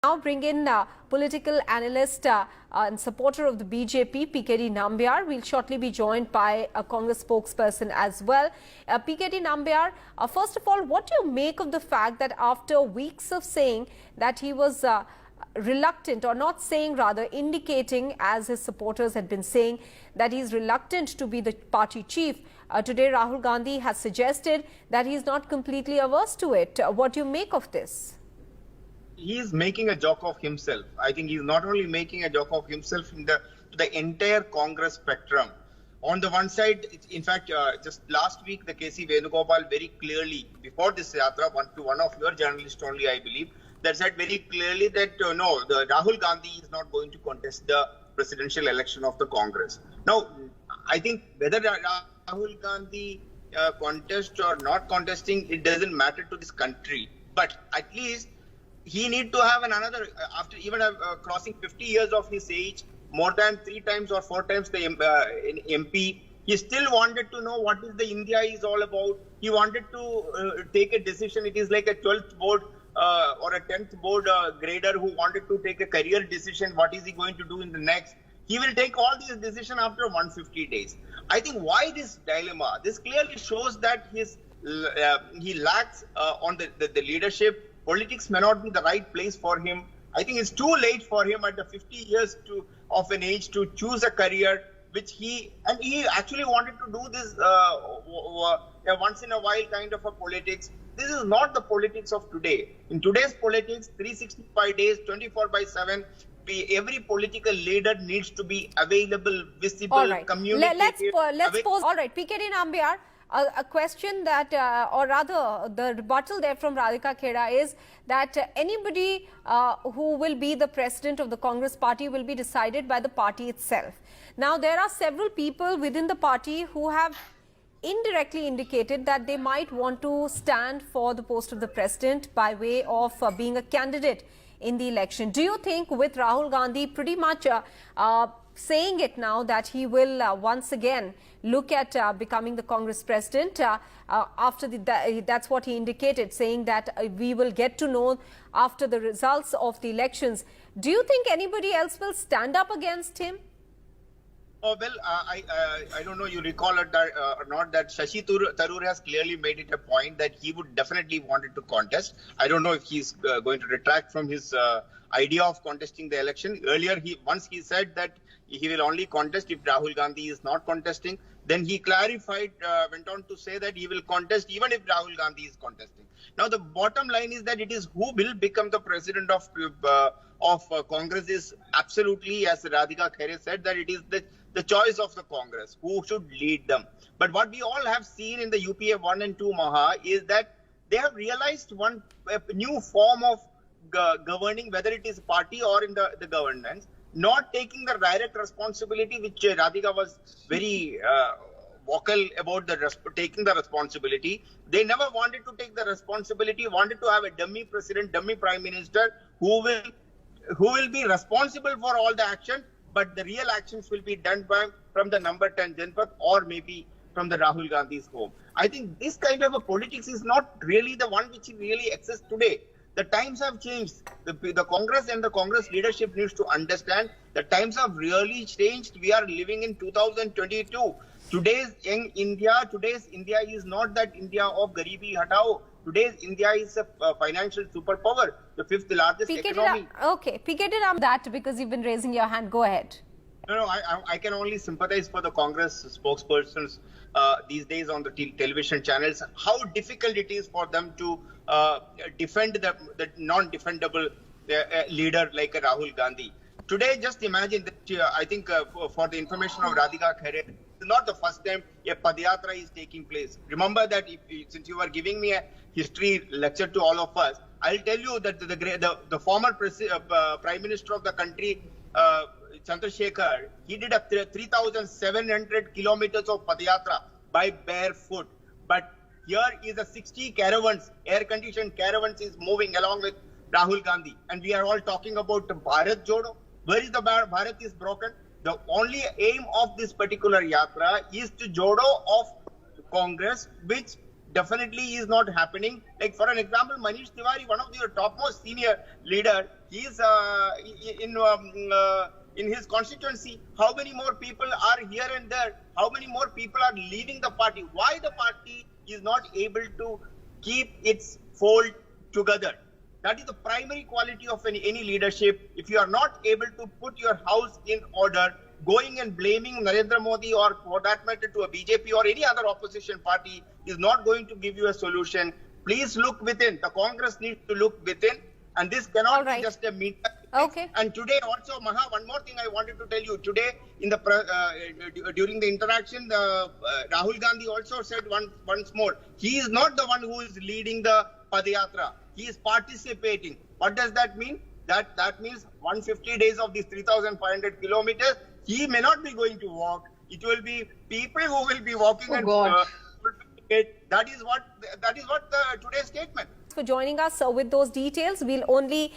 Now bring in political analyst and supporter of the BJP, PKD Nambiar. We'll shortly be joined by a Congress spokesperson as well. PKD Nambiar, first of all, what do you make of the fact that after weeks of saying that he was reluctant, or not saying, rather indicating, as his supporters had been saying, that he's reluctant to be the party chief, today Rahul Gandhi has suggested that he's not completely averse to it. What do you make of this? He is making a joke of himself. I think he's not only making a joke of himself in the entire Congress spectrum. On the one side, in fact, just last week, the KC Venugopal very clearly, before this yatra, one of your journalists only, I believe, that said very clearly that no, the Rahul Gandhi is not going to contest the presidential election of the Congress. Now, I think whether Rahul Gandhi contests or not contesting, it doesn't matter to this country. But at least he need to have another, after even crossing 50 years of his age, more than 3 times or 4 times the MP, he still wanted to know what is the India is all about. He wanted to take a decision. It is like a 12th board or a 10th board grader who wanted to take a career decision. What is he going to do in the next? He will take all these decisions after 150 days. I think why this dilemma? This clearly shows that he lacks on the leadership. Politics may not be the right place for him. I think it's too late for him at the 50 years of an age to choose a career, which he actually wanted to do this once in a while kind of a politics. This is not the politics of today. In today's politics, 365 days, 24/7, every political leader needs to be available, visible, all right. communicative. Let's pose. All right, PKD Nambiar. A question that, or rather the rebuttal there from Radhika Khera is that anybody who will be the president of the Congress party will be decided by the party itself. Now, there are several people within the party who have indirectly indicated that they might want to stand for the post of the president by way of being a candidate in the election. Do you think with Rahul Gandhi pretty much saying it now that he will once again look at becoming the Congress president after that's what he indicated, saying that we will get to know after the results of the elections. Do you think anybody else will stand up against him? Oh, well, I don't know, you recall it or not, that Shashi Tharoor has clearly made it a point that he would definitely wanted to contest. I don't know if he's going to retract from his idea of contesting the election. Earlier, once he said that he will only contest if Rahul Gandhi is not contesting. Then he clarified, went on to say that he will contest even if Rahul Gandhi is contesting. Now, the bottom line is that it is who will become the president of Congress is absolutely, as Radhika Khera said, that it is the choice of the Congress, who should lead them. But what we all have seen in the UPA 1 and 2 Maha is that they have realized a new form of governing, whether it is party or in the governance, not taking the direct responsibility, which Radhika was very vocal about, taking the responsibility. They never wanted to take the responsibility, wanted to have a dummy president, dummy prime minister who will be responsible for all the action, but the real actions will be done from the number 10 Janpath or maybe from the Rahul Gandhi's home. I think this kind of a politics is not really the one which really exists today. The times have changed. The Congress and the Congress leadership needs to understand the times have really changed. We are living in 2022. Today's India is not that India of Garibi Hatao. Today's India is a financial superpower, the 5th largest economy. Okay, PKD that because you've been raising your hand. Go ahead. No, I can only sympathize for the Congress spokespersons these days on the television channels, how difficult it is for them to defend the non-defendable leader like Rahul Gandhi. Today, just imagine that I think for the information of Radhika Khera, it's not the first time a Padyatra is taking place. Remember that since you are giving me a history lecture to all of us, I'll tell you that the former Prime Minister of the country, Chandrasekhar, he did a 3,700 kilometers of Padyatra by barefoot. But here is a 60 caravans, air-conditioned caravans is moving along with Rahul Gandhi. And we are all talking about the Bharat Jodo. Where is the Bharat is broken? The only aim of this particular yatra is to Jodo of Congress, which definitely is not happening. Like for an example, Manish Tiwari, one of the topmost senior leader, he is in his constituency. How many more people are here and there? How many more people are leaving the party? Why the party is not able to keep its fold together? That is the primary quality of any leadership. If you are not able to put your house in order, going and blaming Narendra Modi or for that matter to a BJP or any other opposition party is not going to give you a solution. Please look within. The Congress needs to look within, and this cannot be just a media. Okay. And today also, Maha, one more thing I wanted to tell you. Today, in the during the interaction, Rahul Gandhi also said once more, he is not the one who is leading the Padayatra. He is participating. What does that mean? That means 150 days of these 3,500 kilometers, he may not be going to walk. It will be people who will be walking that is what today's statement. For joining us with those details, we'll only